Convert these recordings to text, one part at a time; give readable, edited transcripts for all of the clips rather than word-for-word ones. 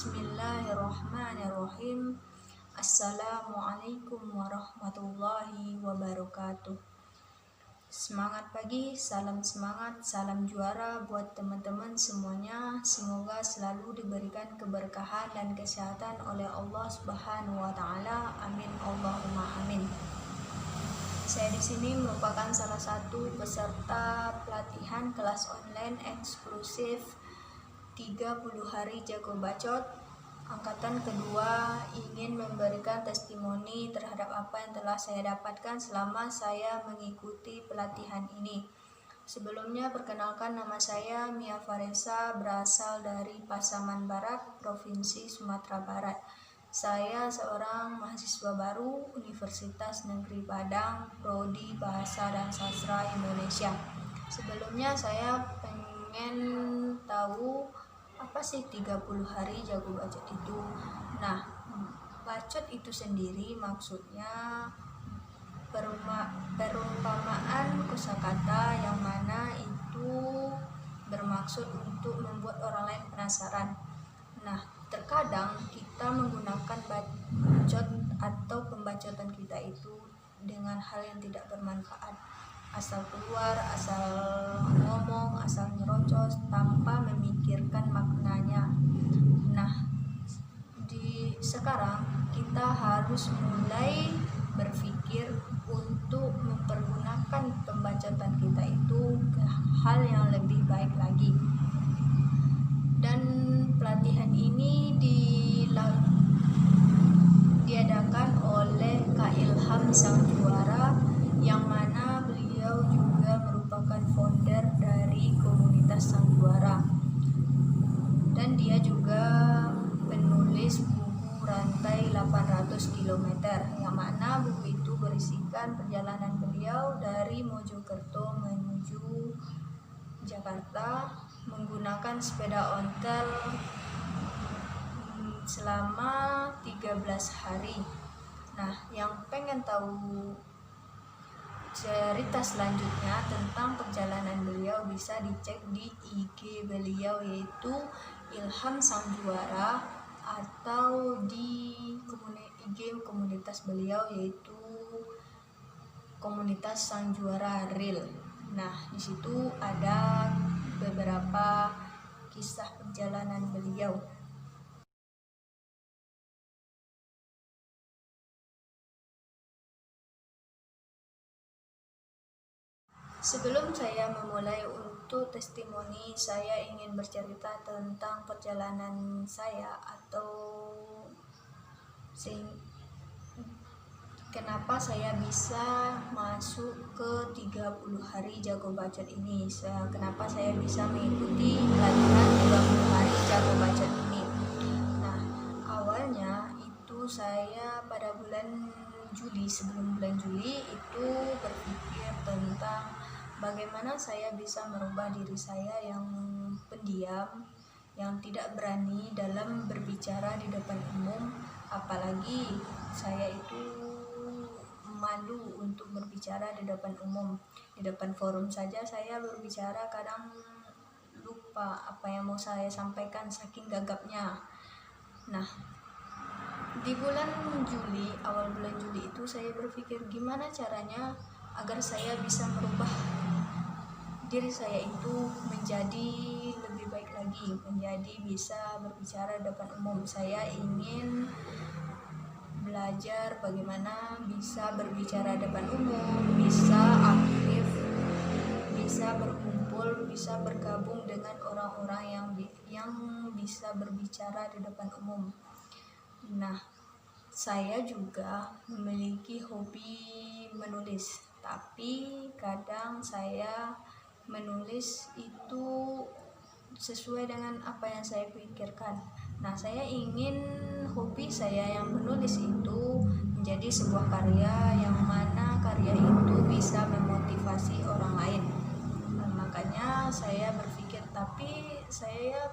Bismillahirrahmanirrahim. Assalamualaikum warahmatullahi wabarakatuh. Semangat pagi, salam semangat, salam juara buat teman-teman semuanya. Semoga selalu diberikan keberkahan dan kesehatan oleh Allah Subhanahu wa taala. Amin Allahumma amin. Saya di sini merupakan salah satu peserta pelatihan kelas online eksklusif 30 hari jago bacot angkatan kedua, ingin memberikan testimoni terhadap apa yang telah saya dapatkan selama saya mengikuti pelatihan ini. Sebelumnya perkenalkan, nama saya Mia Faresa, berasal dari Pasaman Barat, Provinsi Sumatera Barat. Saya seorang mahasiswa baru Universitas Negeri Padang, Prodi Bahasa dan Sastra Indonesia. Sebelumnya saya pengen tahu apa sih 30 hari jago bacot itu. Nah, bacot itu sendiri maksudnya perumpamaan kosakata yang mana itu bermaksud untuk membuat orang lain penasaran. Nah, terkadang kita menggunakan bacot atau pembacotan kita itu dengan hal yang tidak bermanfaat, asal keluar, asal ngomong, asal nyerocos tanpa memikirkan maknanya. Nah, sekarang kita harus mulai berpikir untuk mempergunakan pembacotan kita itu ke hal yang lebih baik lagi. Dan pelatihan ini diadakan oleh Kak Ilham Sang Juara, yang mana beliau juga merupakan founder dari komunitas Sang Juara, dan dia juga penulis buku Rantai 800 km, yang mana buku itu berisikan perjalanan beliau dari Mojokerto menuju Jakarta menggunakan sepeda ontel selama 13 hari. Nah, yang pengen tahu cerita selanjutnya tentang perjalanan beliau bisa dicek di IG beliau, yaitu Ilham Sang Juara, atau di IG komunitas beliau, yaitu komunitas Sang Juara Real. Nah, di situ ada beberapa kisah perjalanan beliau. Sebelum saya memulai untuk testimoni, saya ingin bercerita tentang perjalanan saya atau kenapa saya bisa masuk ke 30 hari jago bacot ini. Kenapa saya bisa mengikuti pelatihan 30 hari jago bacot ini. Nah, awalnya itu saya pada bulan Juli, sebelum bulan Juli itu berpikir tentang bagaimana saya bisa merubah diri saya yang pendiam, yang tidak berani dalam berbicara di depan umum, apalagi saya itu malu untuk berbicara di depan umum. Di depan forum saja saya berbicara kadang lupa apa yang mau saya sampaikan saking gagapnya. Nah, di bulan Juli, awal bulan Juli itu saya berpikir gimana caranya agar saya bisa merubah diri saya itu menjadi lebih baik lagi, menjadi bisa berbicara di depan umum. Saya ingin belajar bagaimana bisa berbicara di depan umum, bisa aktif, bisa berkumpul, bisa bergabung dengan orang-orang yang bisa berbicara di depan umum. Nah, saya juga memiliki hobi menulis, tapi kadang saya menulis itu sesuai dengan apa yang saya pikirkan. Nah, saya ingin hobi saya yang menulis itu menjadi sebuah karya, yang mana karya itu bisa memotivasi orang lain. Nah, makanya saya berpikir, tapi saya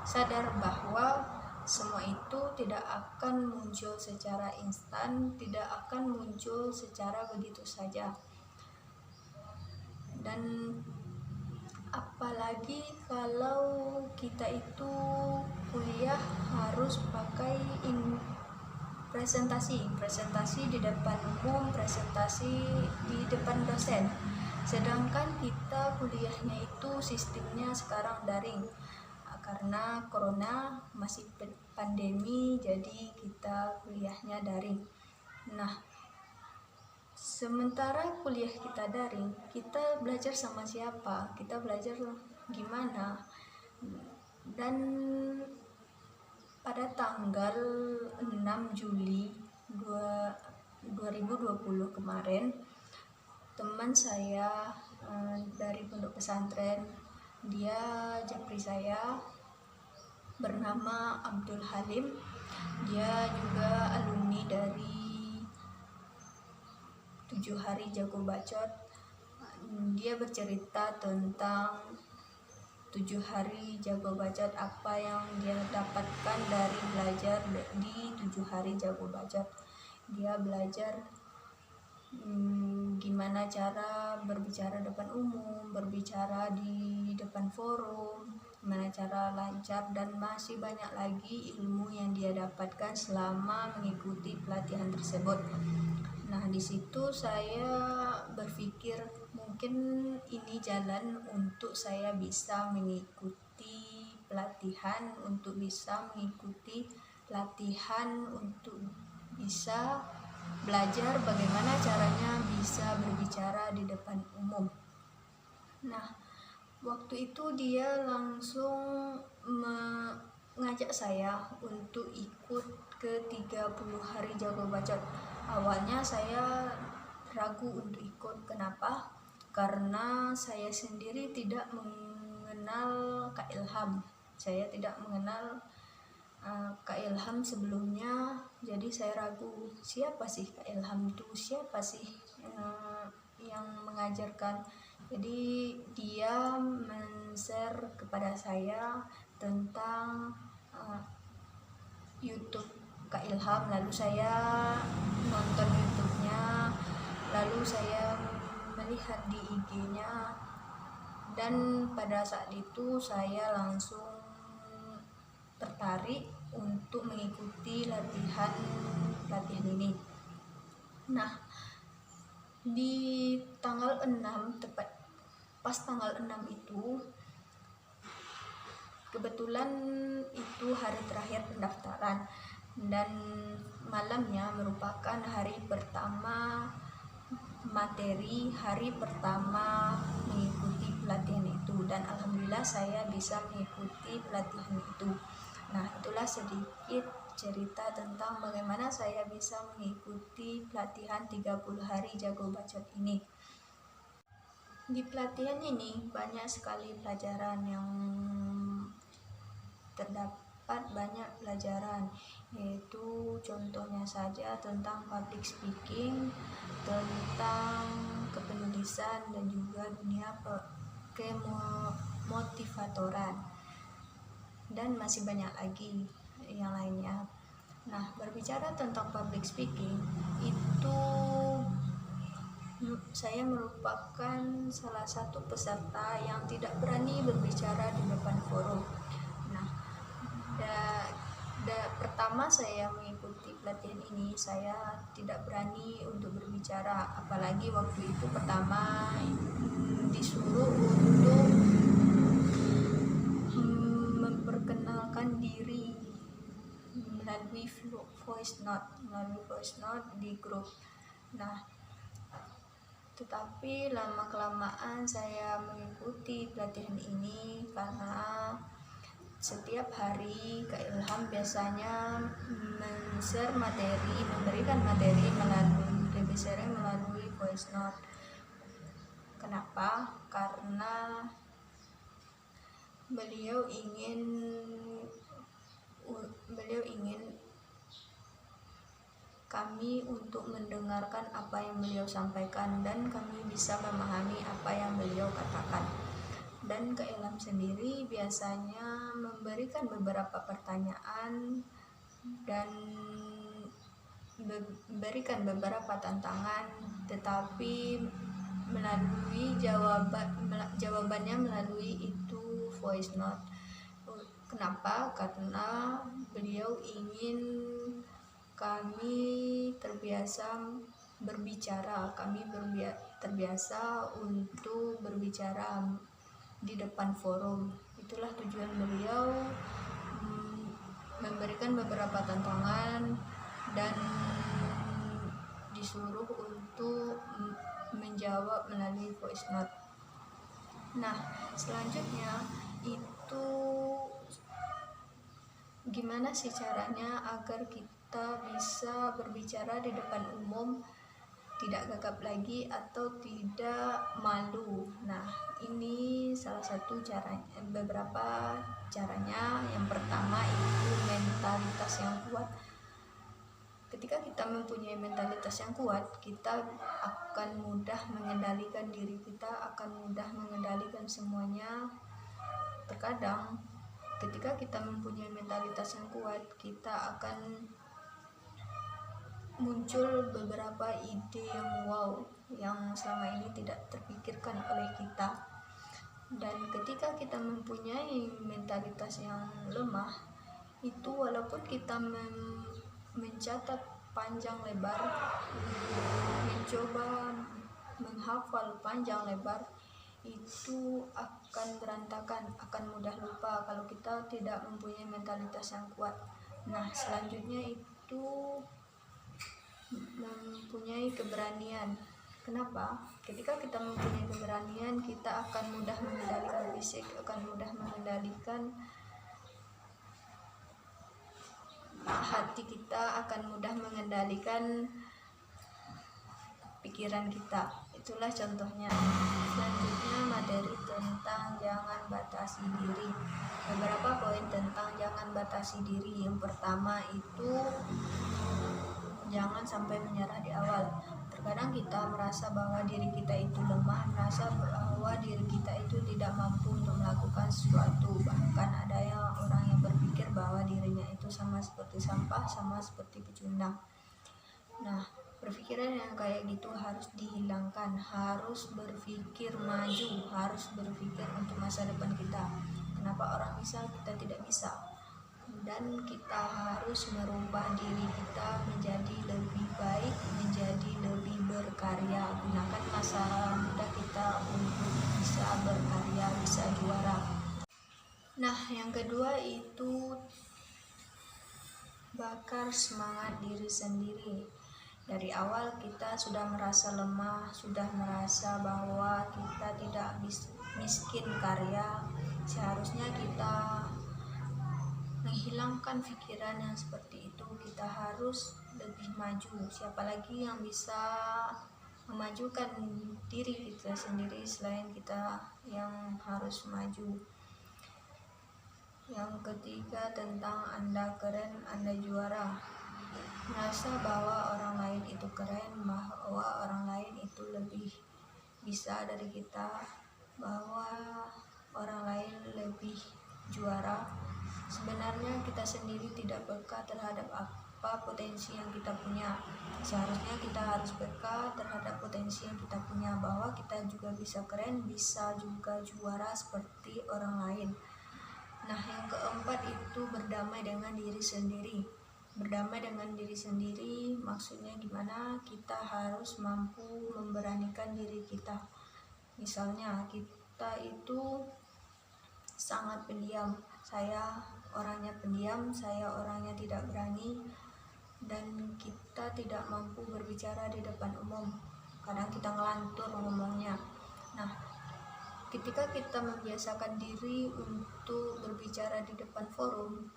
sadar bahwa semua itu tidak akan muncul secara instan, tidak akan muncul secara begitu saja. Dan apalagi kalau kita itu kuliah harus pakai presentasi di depan umum, presentasi di depan dosen. Sedangkan kita kuliahnya itu sistemnya sekarang daring. Karena corona masih pandemi, jadi kita kuliahnya daring. Nah, sementara kuliah kita daring, kita belajar sama siapa? Kita belajar gimana? Dan pada tanggal 6 Juli 2020 kemarin, teman saya dari pondok pesantren, dia japri saya, bernama Abdul Halim. Dia juga alumni dari 7 hari jago bacot. Dia bercerita tentang 7 hari jago bacot, apa yang dia dapatkan dari belajar di 7 hari jago bacot. Dia belajar gimana cara berbicara depan umum, berbicara di depan forum, gimana cara lancar, dan masih banyak lagi ilmu yang dia dapatkan selama mengikuti pelatihan tersebut. Nah, di situ saya berpikir mungkin ini jalan untuk saya bisa mengikuti pelatihan, untuk bisa belajar bagaimana caranya bisa berbicara di depan umum. Nah, waktu itu dia langsung mengajak saya untuk ikut ke 30 hari jago bacot. Awalnya saya ragu untuk ikut. Kenapa? Karena saya sendiri tidak mengenal Kak Ilham. Saya tidak mengenal Kak Ilham sebelumnya, jadi saya ragu, siapa sih Kak Ilham itu, siapa sih yang mengajarkan. Jadi dia men-share kepada saya tentang YouTube Kak Ilham, lalu saya nonton YouTube-nya, lalu saya melihat di IG-nya, dan pada saat itu saya langsung tertarik untuk mengikuti latihan ini. Nah, di tanggal 6, tepat pas tanggal 6 itu, kebetulan itu hari terakhir pendaftaran, dan malamnya merupakan hari pertama mengikuti pelatihan itu, dan alhamdulillah saya bisa mengikuti pelatihan itu. Nah, itulah sedikit cerita tentang bagaimana saya bisa mengikuti pelatihan 30 hari jago bacot ini. Di pelatihan ini banyak sekali pelajaran yang terdapat, banyak pelajaran, yaitu contohnya saja tentang public speaking, tentang kepenulisan, dan juga dunia kemotivatoran, dan masih banyak lagi yang lainnya. Nah, berbicara tentang public speaking, itu saya merupakan salah satu peserta yang tidak berani berbicara di depan forum. Nah, pertama saya mengikuti pelatihan ini, saya tidak berani untuk berbicara, apalagi waktu itu pertama disuruh untuk memperkenalkan diri melalui voice note di grup. Nah, tetapi lama-kelamaan saya mengikuti pelatihan ini karena setiap hari Kak Ilham biasanya memberikan materi melalui voice note. Kenapa? Karena beliau ingin kami untuk mendengarkan apa yang beliau sampaikan, dan kami bisa memahami apa yang beliau katakan. Dan Kak Ilham sendiri biasanya memberikan beberapa pertanyaan dan memberikan beberapa tantangan, tetapi jawabannya melalui itu voice note. Kenapa? Karena beliau ingin kami terbiasa berbicara, terbiasa untuk berbicara di depan forum. Itulah tujuan beliau memberikan beberapa tantangan dan disuruh untuk menjawab melalui voice note. Nah, selanjutnya itu gimana sih caranya agar kita bisa berbicara di depan umum, tidak gagap lagi atau tidak malu. Nah, ini salah satu caranya, beberapa caranya. Yang pertama itu mentalitas yang kuat. Ketika kita mempunyai mentalitas yang kuat, kita akan mudah mengendalikan diri kita, akan mudah mengendalikan semuanya. Terkadang ketika kita mempunyai mentalitas yang kuat, kita akan muncul beberapa ide yang wow, yang selama ini tidak terpikirkan oleh kita. Dan ketika kita mempunyai mentalitas yang lemah, itu walaupun kita mencatat panjang lebar, mencoba menghafal panjang lebar, itu akan berantakan, akan mudah lupa kalau kita tidak mempunyai mentalitas yang kuat. Nah, selanjutnya itu mempunyai keberanian. Kenapa? Ketika kita mempunyai keberanian, kita akan mudah mengendalikan fisik, akan mudah mengendalikan hati kita, akan mudah mengendalikan pikiran kita. Itulah contohnya. Selanjutnya materi tentang jangan batasi diri. Beberapa poin tentang jangan batasi diri. Yang pertama itu jangan sampai menyerah di awal. Terkadang kita merasa bahwa diri kita itu lemah, merasa bahwa diri kita itu tidak mampu untuk melakukan sesuatu. Bahkan ada orang yang berpikir bahwa dirinya itu sama seperti sampah, sama seperti pecundang. Nah, berpikiran yang kayak gitu harus dihilangkan, harus berpikir maju, harus berpikir untuk masa depan kita. Kenapa orang bisa, kita tidak bisa? Dan kita harus merubah diri kita menjadi lebih baik, menjadi lebih berkarya. Gunakan masa muda kita untuk bisa berkarya, bisa juara. Nah, yang kedua itu bakar semangat diri sendiri. Dari awal kita sudah merasa lemah, sudah merasa bahwa kita tidak miskin karya. Seharusnya kita menghilangkan pikiran yang seperti itu. Kita harus lebih maju. Siapa lagi yang bisa memajukan diri kita sendiri selain kita yang harus maju. Yang ketiga tentang Anda keren, Anda juara. Merasa bahwa orang lain itu keren, bahwa orang lain itu lebih bisa dari kita, bahwa orang lain lebih juara. Sebenarnya kita sendiri tidak peka terhadap apa potensi yang kita punya. Seharusnya kita harus peka terhadap potensi yang kita punya, bahwa kita juga bisa keren, bisa juga juara seperti orang lain. Nah, yang keempat itu berdamai dengan diri sendiri. Berdamai dengan diri sendiri maksudnya gimana? Kita harus mampu memberanikan diri kita. Misalnya kita itu sangat pendiam, saya orangnya pendiam, saya orangnya tidak berani, dan kita tidak mampu berbicara di depan umum. Kadang kita ngelantur ngomongnya. Nah, ketika kita membiasakan diri untuk berbicara di depan forum,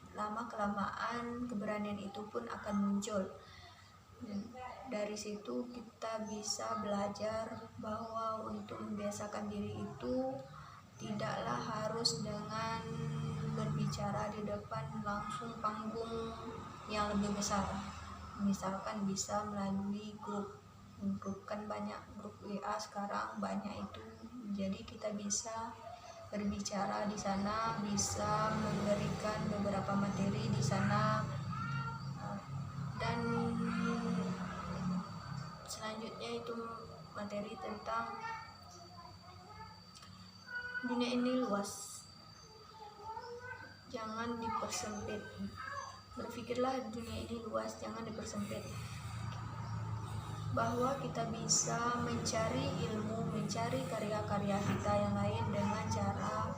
lama-kelamaan keberanian itu pun akan muncul. Dari situ kita bisa belajar bahwa untuk membiasakan diri itu tidaklah harus dengan berbicara di depan langsung panggung yang lebih besar. Misalkan bisa melalui grup kan banyak grup WA sekarang banyak itu. Jadi kita bisa berbicara di sana, bisa memberikan beberapa materi di sana. Dan selanjutnya itu materi tentang dunia ini luas, jangan dipersempit. Berpikirlah dunia ini luas, jangan dipersempit. Bahwa kita bisa mencari ilmu, mencari karya-karya kita yang lain dengan cara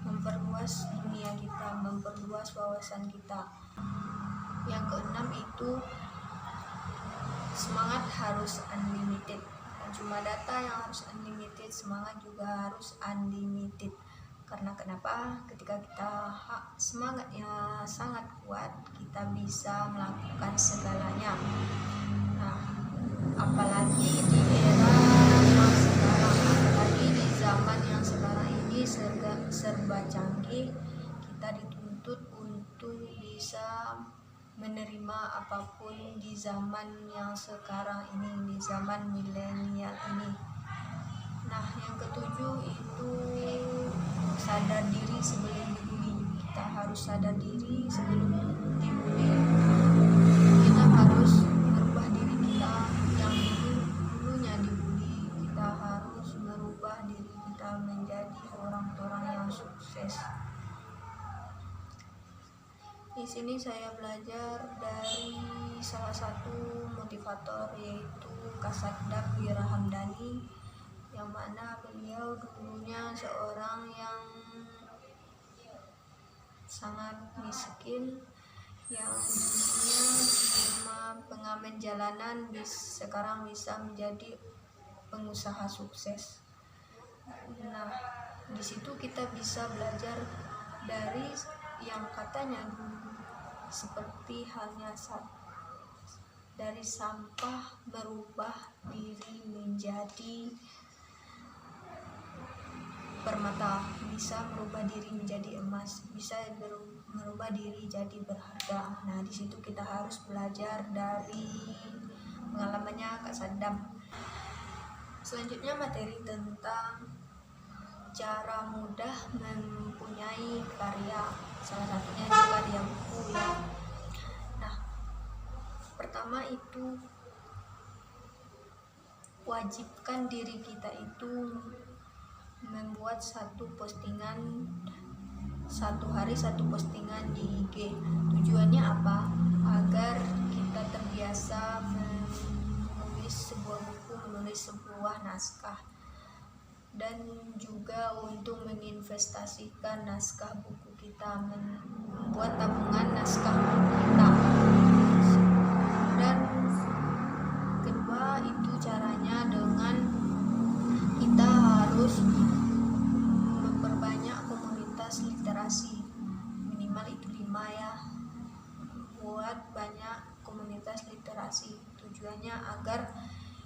memperluas dunia kita, memperluas wawasan kita. Yang keenam itu semangat harus unlimited. Cuma data yang harus unlimited, semangat juga harus unlimited. Karena kenapa? Ketika kita semangatnya sangat kuat, kita bisa melakukan segalanya. Nah, apalagi di era yang sekarang, apalagi di zaman yang sekarang ini serba canggih, kita dituntut untuk bisa menerima apapun di zaman yang sekarang ini, di zaman milenial ini. Nah, yang ketujuh itu sadar diri sebelum dibully. Kita harus sadar diri sebelum dibully. Kita harus merubah diri kita yang dulunya dibully. Kita harus merubah diri kita menjadi orang-orang yang sukses. Di sini saya belajar dari salah satu motivator, yaitu Kasatdam Wira Hamdani, yang mana beliau dulunya seorang yang sangat miskin, yang dulunya cuma pengamen jalanan, sekarang bisa menjadi pengusaha sukses. Nah, di situ kita bisa belajar dari yang katanya dulu seperti halnya dari sampah merubah diri menjadi permata, bisa merubah diri menjadi emas, bisa merubah diri jadi berharga. Nah, di situ kita harus belajar dari pengalamannya Kak Saddam. Selanjutnya materi tentang cara mudah mempunyai karya, salah satunya di karya buku ya. Nah, pertama itu wajibkan diri kita itu membuat satu postingan, satu hari satu postingan di IG. Tujuannya apa? Agar kita terbiasa menulis sebuah buku, menulis sebuah naskah, dan juga untuk menginvestasikan naskah buku kita, membuat tabungan naskah buku kita. Dan kedua itu caranya dengan kita harus memperbanyak komunitas literasi, minimal itu 5 ya. Buat banyak komunitas literasi, tujuannya agar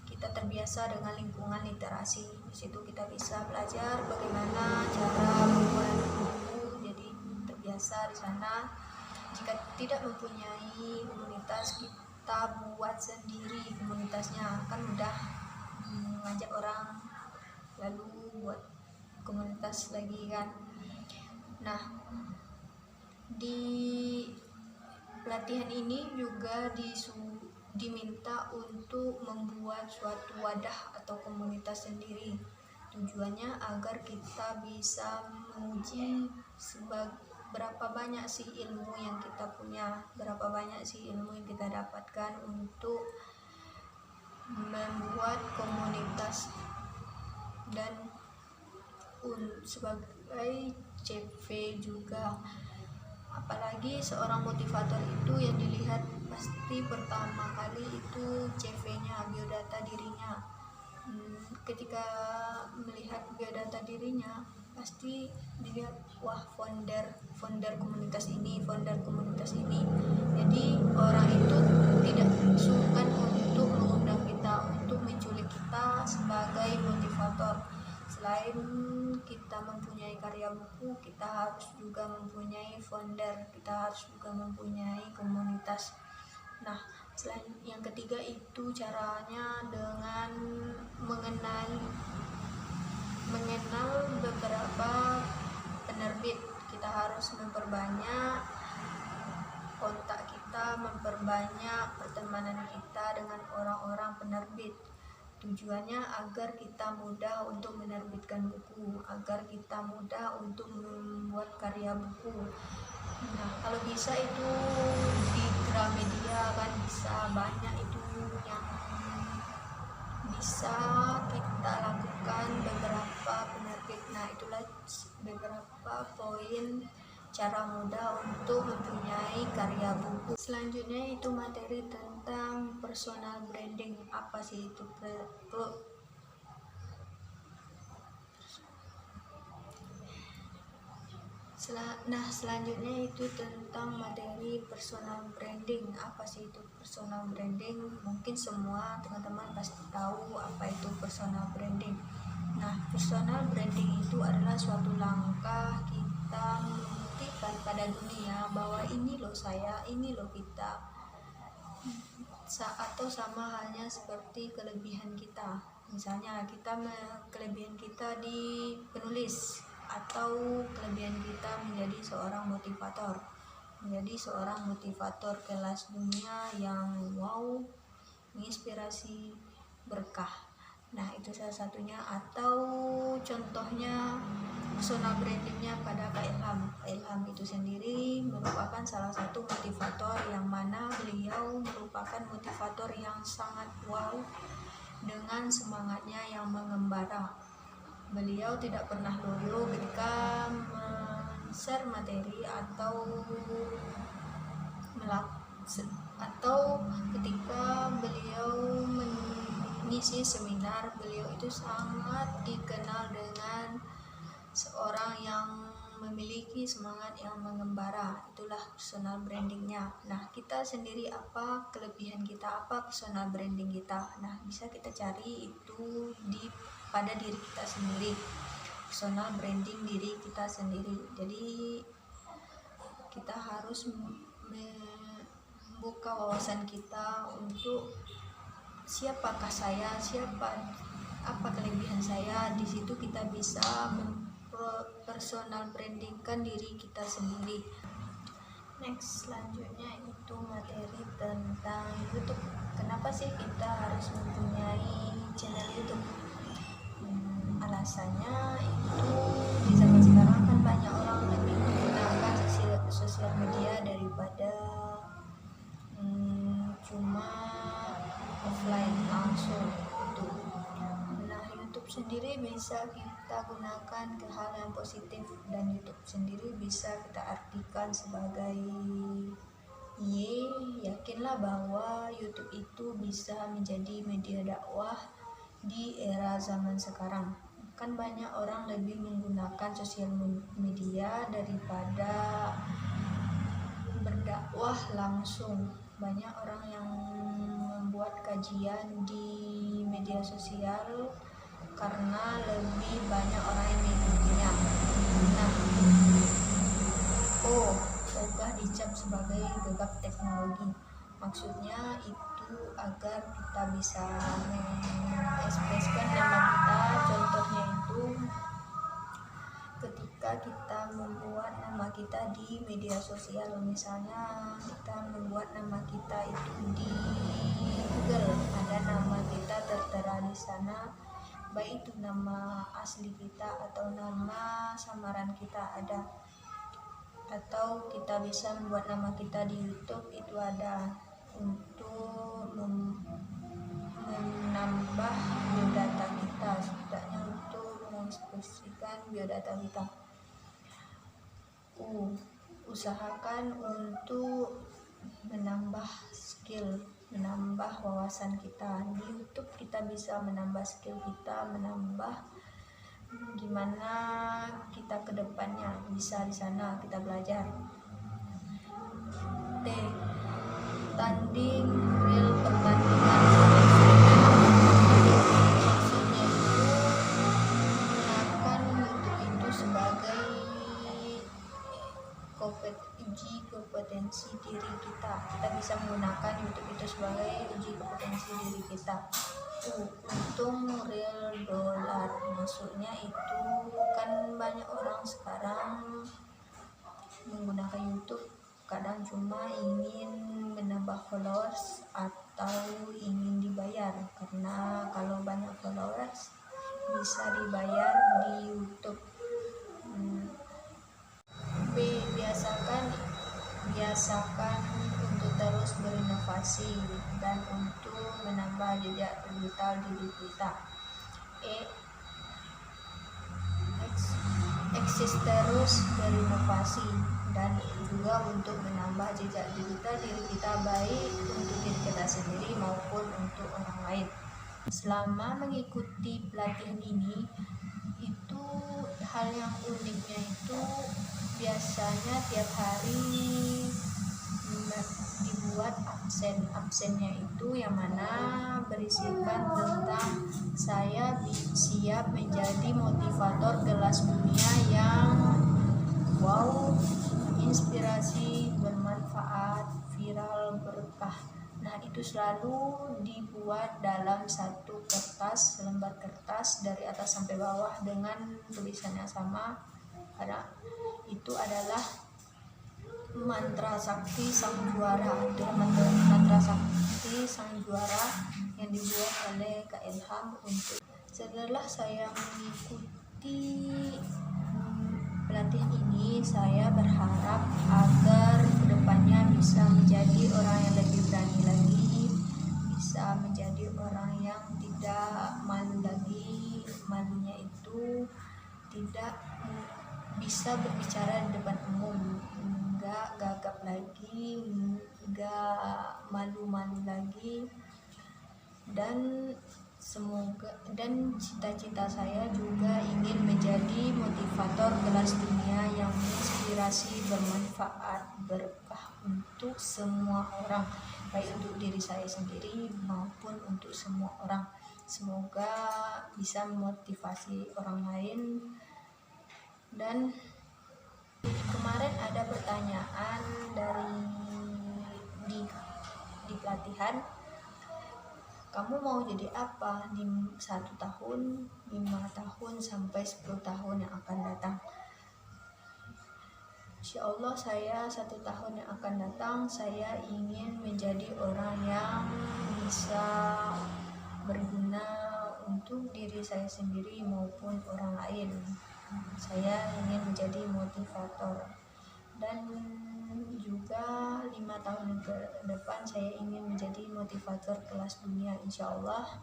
kita terbiasa dengan lingkungan literasi. Di situ kita bisa belajar bagaimana cara membuat buku, jadi terbiasa di sana. Jika tidak mempunyai komunitas, kita buat sendiri komunitasnya, kan mudah mengajak orang lalu buat komunitas lagi kan. Nah, di pelatihan ini juga diminta untuk membuat suatu wadah atau komunitas sendiri. Tujuannya agar kita bisa menguji berapa banyak sih ilmu yang kita punya, berapa banyak sih ilmu yang kita dapatkan untuk membuat komunitas dan sebagai CV juga. Apalagi seorang motivator itu yang dilihat pasti pertama kali itu CV-nya, biodata dirinya. Ketika melihat biodata dirinya pasti dilihat, wah founder komunitas ini. Jadi orang itu tidak sungkan untuk mengundang kita, untuk menculik kita sebagai motivator. Selain kita mempunyai karya buku, kita harus juga mempunyai founder, kita harus juga mempunyai komunitas. Nah, selain yang ketiga itu caranya dengan mengenal beberapa penerbit. Kita harus memperbanyak kontak kita, memperbanyak pertemanan kita dengan orang-orang penerbit. Tujuannya agar kita mudah untuk menerbitkan buku, agar kita mudah untuk membuat karya buku. Nah, kalau bisa itu di Gramedia kan bisa banyak itu yang bisa kita lakukan beberapa penerbit. Nah, itulah beberapa poin cara mudah untuk mempunyai karya buku. Selanjutnya itu materi tentang personal branding. Apa sih itu? Nah, selanjutnya itu tentang materi personal branding. Apa sih itu personal branding? Mungkin semua teman-teman pasti tahu apa itu personal branding. Nah, personal branding itu adalah suatu langkah kita membuktikan pada dunia bahwa ini loh saya, ini loh kita. Atau sama halnya seperti kelebihan kita. Misalnya kelebihan kita di penulis, atau kelebihan kita menjadi seorang motivator kelas dunia yang wow, menginspirasi, berkah. Nah, itu salah satunya. Atau contohnya personal brandingnya pada Kak Ilham. Kak Ilham itu sendiri merupakan salah satu motivator, yang mana beliau merupakan motivator yang sangat wow dengan semangatnya yang mengembara. Beliau tidak pernah loyo ketika men-share materi atau ketika beliau mengisi seminar. Beliau itu sangat dikenal dengan seorang yang memiliki semangat yang mengembara. Itulah personal brandingnya. Nah, kita sendiri apa kelebihan kita, apa personal branding kita? Nah, bisa kita cari itu pada diri kita sendiri, personal branding diri kita sendiri. Jadi kita harus membuka wawasan kita untuk siapakah saya, apa kelebihan saya. Di situ kita bisa personal brandingkan diri kita sendiri. Next, selanjutnya itu materi tentang YouTube. Kenapa sih kita harus mempunyai channel YouTube? Alasannya itu di zaman sekarang kan banyak orang lebih menggunakan sosial media daripada cuma offline langsung itu. Nah, YouTube sendiri bisa kita gunakan ke hal yang positif, dan YouTube sendiri bisa kita artikan sebagai yakinlah bahwa YouTube itu bisa menjadi media dakwah di era zaman sekarang. Kan banyak orang lebih menggunakan sosial media daripada berdakwah langsung. Banyak orang yang membuat kajian di media sosial karena lebih banyak orang yang mengikutinya. Nah, ogah dicap sebagai gegap teknologi. Maksudnya itu agar kita bisa mengekspresikan nama kita. Contohnya itu ketika kita membuat nama kita di media sosial. Misalnya kita membuat nama kita itu di Google, ada nama kita tertera di sana, baik itu nama asli kita atau nama samaran kita ada. Atau kita bisa membuat nama kita di YouTube, itu ada untuk menambah biodata kita, setidaknya untuk mengekspresikan biodata kita. Usahakan untuk menambah skill, menambah wawasan kita. Di YouTube kita bisa menambah skill kita, menambah gimana kita ke depannya, bisa di sana kita belajar. Tanding real pertandingan. Maksudnya itu menggunakan YouTube itu sebagai uji kompetensi diri kita. Kita bisa menggunakan YouTube itu sebagai uji kompetensi diri kita. Untung real dolar, maksudnya itu kan banyak orang sekarang menggunakan YouTube kadang cuma ingin menambah followers atau ingin dibayar, karena kalau banyak followers bisa dibayar di YouTube. Biasakan untuk terus berinovasi dan untuk menambah jejak digital diri kita. Eksis terus berinovasi dan juga untuk menambah jejak digital diri kita, baik untuk diri kita sendiri maupun untuk orang lain. Selama mengikuti pelatihan ini, itu hal yang uniknya itu biasanya tiap hari dibuat absennya itu yang mana berisikan tentang saya siap menjadi motivator kelas dunia yang wow, inspirasi, bermanfaat, viral, berkah. Nah, itu selalu dibuat dalam satu kertas, lembar kertas dari atas sampai bawah dengan tulisan yang sama. Karena itu adalah mantra sakti sang juara, mantra sakti sang juara yang dibuat oleh Kak Ilham. Untuk setelah saya mengikuti pelatihan ini, saya berharap agar kedepannya bisa menjadi orang yang lebih berani lagi, bisa menjadi orang yang tidak malu lagi. Malunya itu tidak bisa berbicara di depan umum, enggak gagap lagi, enggak malu-malu lagi. Dan cita-cita saya juga ingin menjadi motivator kelas dunia yang menginspirasi, bermanfaat, berkah untuk semua orang, baik untuk diri saya sendiri maupun untuk semua orang. Semoga bisa memotivasi orang lain. Dan kemarin ada pertanyaan di pelatihan, kamu mau jadi apa di 1 tahun, 5 tahun, sampai 10 tahun yang akan datang? Insya Allah saya 1 tahun yang akan datang, saya ingin menjadi orang yang bisa berguna untuk diri saya sendiri maupun orang lain. Saya ingin menjadi motivator. Dan juga 5 tahun ke depan saya ingin menjadi motivator kelas dunia, insya Allah.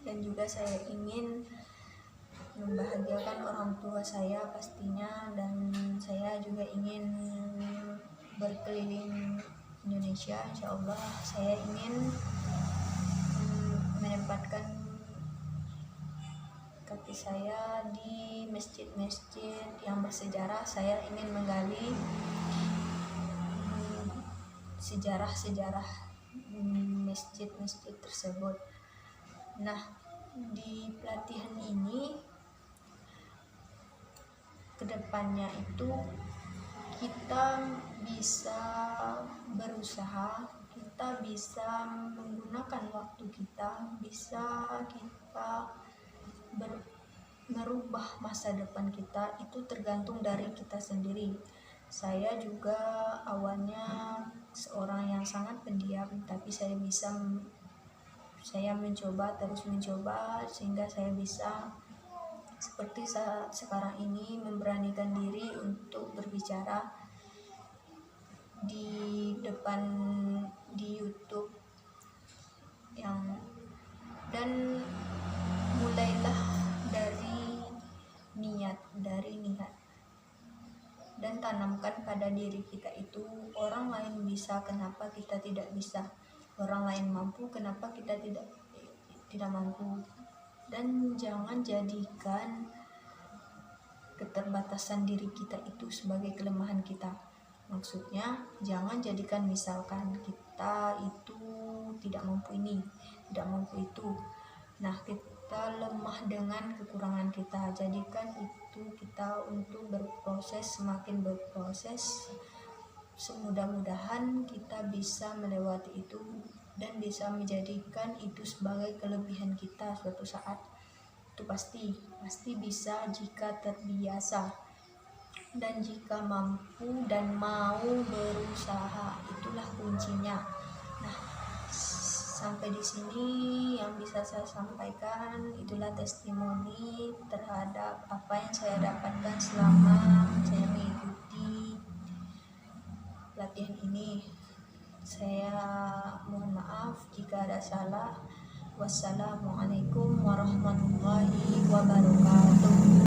Dan juga saya ingin membahagiakan orang tua saya pastinya, dan saya juga ingin berkeliling Indonesia, insya Allah. Saya ingin menempatkan kaki saya di masjid-masjid yang bersejarah. Saya ingin menggali sejarah-sejarah masjid-masjid tersebut. Nah, di pelatihan ini kedepannya itu kita bisa berusaha, kita bisa menggunakan waktu kita, bisa kita merubah masa depan kita. Itu tergantung dari kita sendiri. Saya juga awalnya seorang yang sangat pendiam, tapi saya terus mencoba sehingga saya bisa seperti sekarang ini memberanikan diri untuk berbicara di depan di YouTube dan mulailah dari niat dan tanamkan pada diri kita itu, orang lain bisa, kenapa kita tidak bisa? Orang lain mampu, kenapa kita tidak mampu? Dan jangan jadikan keterbatasan diri kita itu sebagai kelemahan kita. Maksudnya jangan jadikan misalkan kita itu tidak mampu ini, tidak mampu itu. Nah, kita lemah dengan kekurangan kita. Jadikan itu kita untuk berproses, semakin berproses. Semudah-mudahan kita bisa melewati itu dan bisa menjadikan itu sebagai kelebihan kita suatu saat. Itu pasti bisa jika terbiasa. dan jika mampu dan mau berusaha, itulah kuncinya. Nah, sampai di sini yang bisa saya sampaikan. Itulah testimoni terhadap apa yang saya dapatkan selama saya mengikuti pelatihan ini. Saya mohon maaf jika ada salah. Wassalamualaikum warahmatullahi wabarakatuh.